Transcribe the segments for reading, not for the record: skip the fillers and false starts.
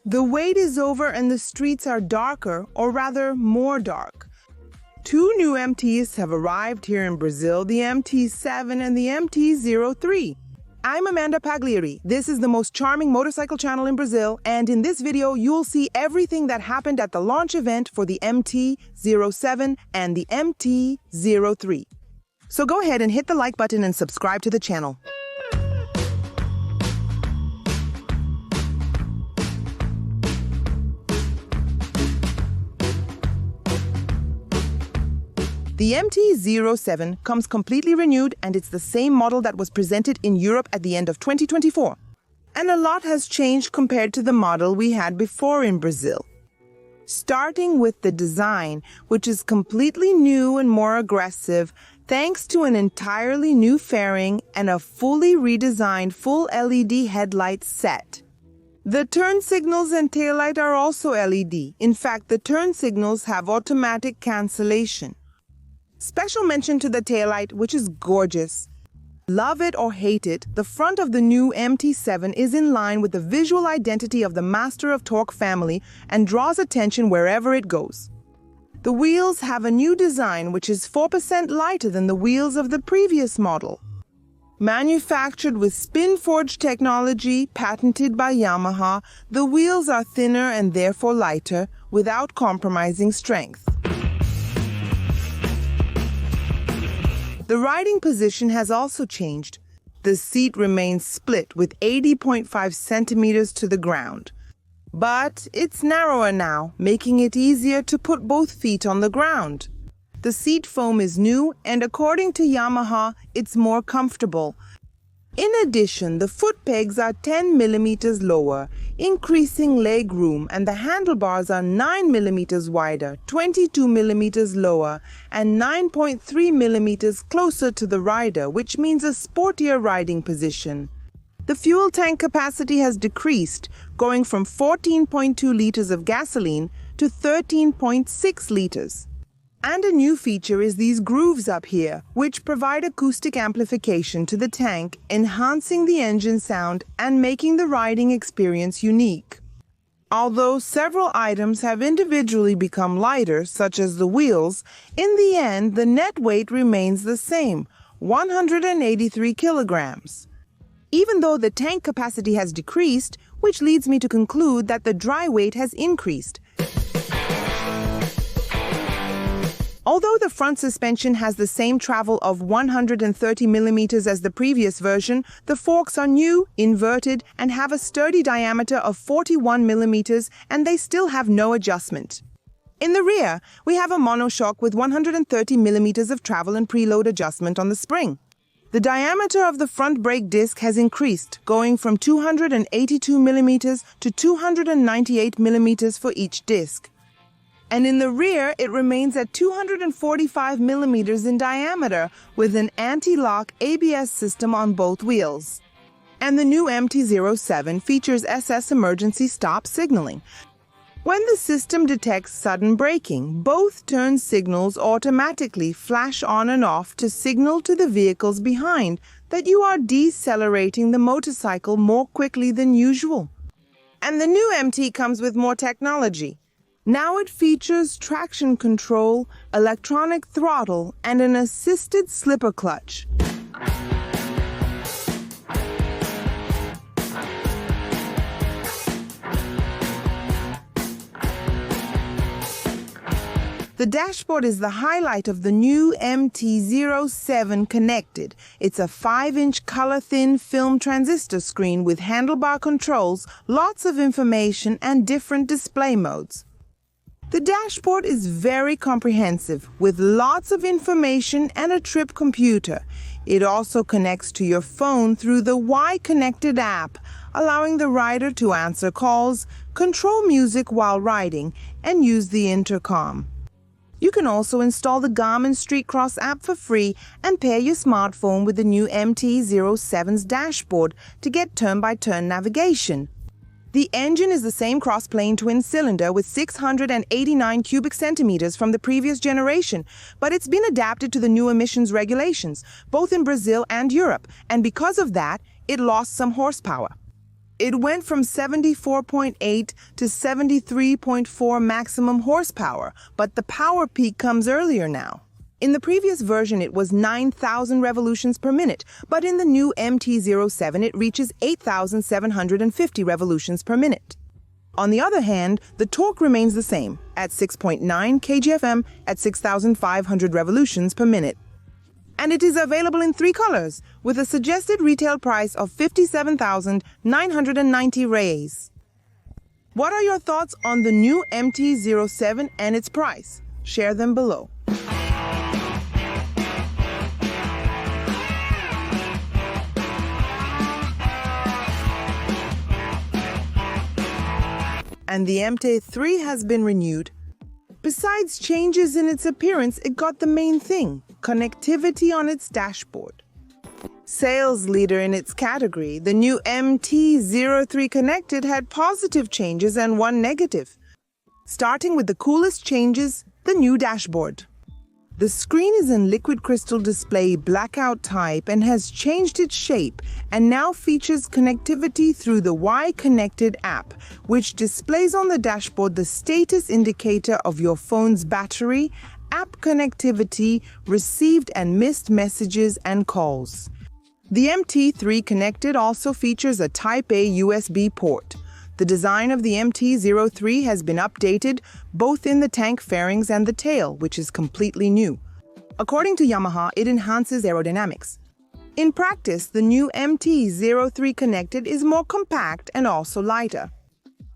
The wait is over and the streets are darker, or rather more dark. Two new MTs have arrived here in Brazil, the MT-07 and the MT-03. I'm Amanda Pagliari. This is the most charming motorcycle channel in Brazil, and in this video you'll see everything that happened at the launch event for the MT-07 and the MT-03. So go ahead and hit the like button and subscribe to the channel. The MT-07 comes completely renewed, and it's the same model that was presented in Europe at the end of 2024. And a lot has changed compared to the model we had before in Brazil. Starting with the design, which is completely new and more aggressive, thanks to an entirely new fairing and a fully redesigned full LED headlight set. The turn signals and taillight are also LED. In fact, the turn signals have automatic cancellation. Special mention to the taillight, which is gorgeous. Love it or hate it, the front of the new MT-07 is in line with the visual identity of the Master of Torque family and draws attention wherever it goes. The wheels have a new design which is 4% lighter than the wheels of the previous model. Manufactured with spin-forged technology patented by Yamaha, the wheels are thinner and therefore lighter without compromising strength. The riding position has also changed. The seat remains split with 80.5 centimeters to the ground. But it's narrower now, making it easier to put both feet on the ground. The seat foam is new, and according to Yamaha, it's more comfortable. In addition, the foot pegs are 10 millimeters lower, increasing leg room, and the handlebars are 9 millimeters wider, 22 millimeters lower, and 9.3 millimeters closer to the rider, which means a sportier riding position. The fuel tank capacity has decreased, going from 14.2 liters of gasoline to 13.6 liters. And a new feature is these grooves up here, which provide acoustic amplification to the tank, enhancing the engine sound and making the riding experience unique. Although several items have individually become lighter, such as the wheels, in the end the net weight remains the same, 183 kilograms. Even though the tank capacity has decreased, which leads me to conclude that the dry weight has increased. Although the front suspension has the same travel of 130 millimeters as the previous version, the forks are new, inverted, and have a sturdy diameter of 41 millimeters, and they still have no adjustment. In the rear, we have a monoshock with 130 millimeters of travel and preload adjustment on the spring. The diameter of the front brake disc has increased, going from 282 millimeters to 298 millimeters for each disc. And in the rear, it remains at 245 millimeters in diameter with an anti-lock ABS system on both wheels. And the new MT-07 features SS emergency stop signaling. When the system detects sudden braking, both turn signals automatically flash on and off to signal to the vehicles behind that you are decelerating the motorcycle more quickly than usual. And the new MT comes with more technology. Now it features traction control, electronic throttle, and an assisted slipper clutch. The dashboard is the highlight of the new MT-07 Connected. It's a 5-inch color-thin film transistor screen with handlebar controls, lots of information, and different display modes. The dashboard is very comprehensive, with lots of information and a trip computer. It also connects to your phone through the Y-Connected app, allowing the rider to answer calls, control music while riding, and use the intercom. You can also install the Garmin Street Cross app for free and pair your smartphone with the new MT-07's dashboard to get turn-by-turn navigation. The engine is the same cross-plane twin-cylinder with 689 cubic centimeters from the previous generation, but it's been adapted to the new emissions regulations, both in Brazil and Europe, and because of that, it lost some horsepower. It went from 74.8 to 73.4 maximum horsepower, but the power peak comes earlier now. In the previous version, it was 9,000 revolutions per minute, but in the new MT-07, it reaches 8,750 revolutions per minute. On the other hand, the torque remains the same, at 6.9 kgfm at 6,500 revolutions per minute. And it is available in 3 colors, with a suggested retail price of 57,990 reais. What are your thoughts on the new MT-07 and its price? Share them below. And the MT-03 has been renewed. Besides changes in its appearance, it got the main thing: connectivity on its dashboard. Sales leader in its category, the new MT-03 Connected had positive changes and one negative. Starting with the coolest changes, the new dashboard. The screen is in liquid crystal display blackout type and has changed its shape and now features connectivity through the Y Connected app, which displays on the dashboard the status indicator of your phone's battery, app connectivity, received and missed messages and calls. The MT-03 Connected also features a Type A USB port. The design of the MT-03 has been updated, both in the tank fairings and the tail, which is completely new. According to Yamaha, it enhances aerodynamics. In practice, the new MT-03 Connected is more compact and also lighter.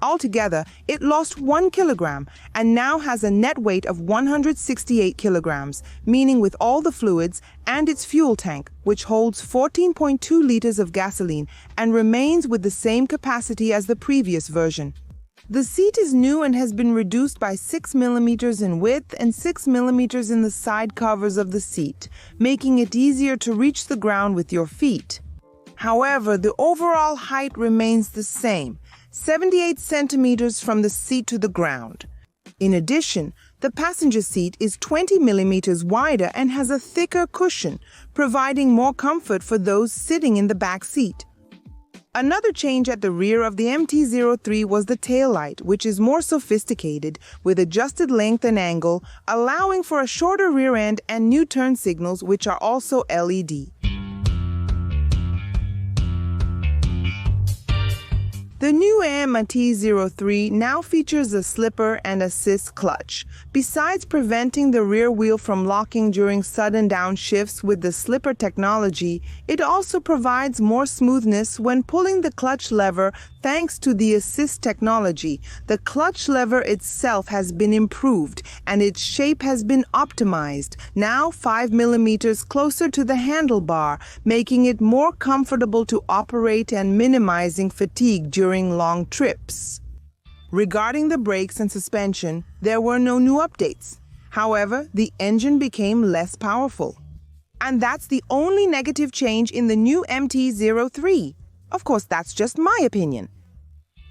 Altogether, it lost 1 kilogram and now has a net weight of 168 kilograms, meaning with all the fluids and its fuel tank, which holds 14.2 liters of gasoline and remains with the same capacity as the previous version. The seat is new and has been reduced by 6 millimeters in width and 6 millimeters in the side covers of the seat, making it easier to reach the ground with your feet. However, the overall height remains the same, 78 centimeters from the seat to the ground. In addition, the passenger seat is 20 millimeters wider and has a thicker cushion, providing more comfort for those sitting in the back seat. Another change at the rear of the MT-03 was the taillight, which is more sophisticated with adjusted length and angle, allowing for a shorter rear end and new turn signals, which are also LED. The new MT-03 now features a slipper and assist clutch. Besides preventing the rear wheel from locking during sudden downshifts with the slipper technology, it also provides more smoothness when pulling the clutch lever thanks to the assist technology. The clutch lever itself has been improved and its shape has been optimized, now 5 millimeters closer to the handlebar, making it more comfortable to operate and minimizing fatigue during long trips. Regarding the brakes and suspension, there were no new updates. However, the engine became less powerful. And that's the only negative change in the new MT-03. Of course, that's just my opinion.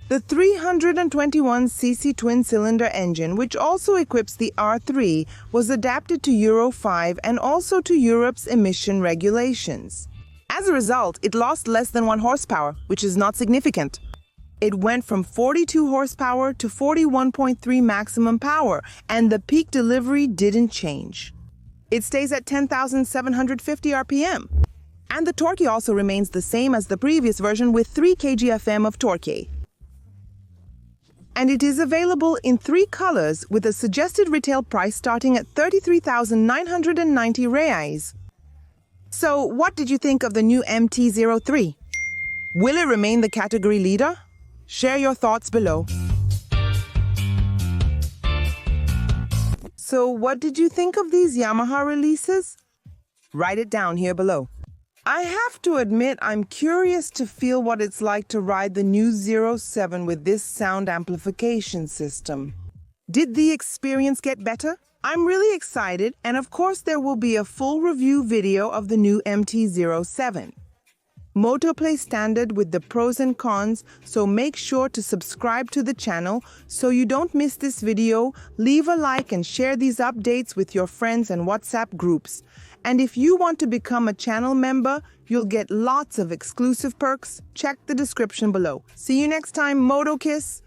The 321cc twin-cylinder engine, which also equips the R3, was adapted to Euro 5 and also to Europe's emission regulations. As a result, it lost less than 1 horsepower, which is not significant. It went from 42 horsepower to 41.3 maximum power, and the peak delivery didn't change. It stays at 10,750 RPM. And the torque also remains the same as the previous version with 3 kgfm of torque. And it is available in 3 colors with a suggested retail price starting at 33,990 reais. So, what did you think of the new MT-03? Will it remain the category leader? Share your thoughts below. So, what did you think of these Yamaha releases? Write it down here below. I have to admit, I'm curious to feel what it's like to ride the new 07 with this sound amplification system. Did the experience get better? I'm really excited, and of course there will be a full review video of the new MT-07. Moto plays standard with the pros and cons, so make sure to subscribe to the channel so you don't miss this video. Leave a like and share these updates with your friends and WhatsApp groups. And if you want to become a channel member, you'll get lots of exclusive perks. Check the description below. See you next time, Moto Kiss!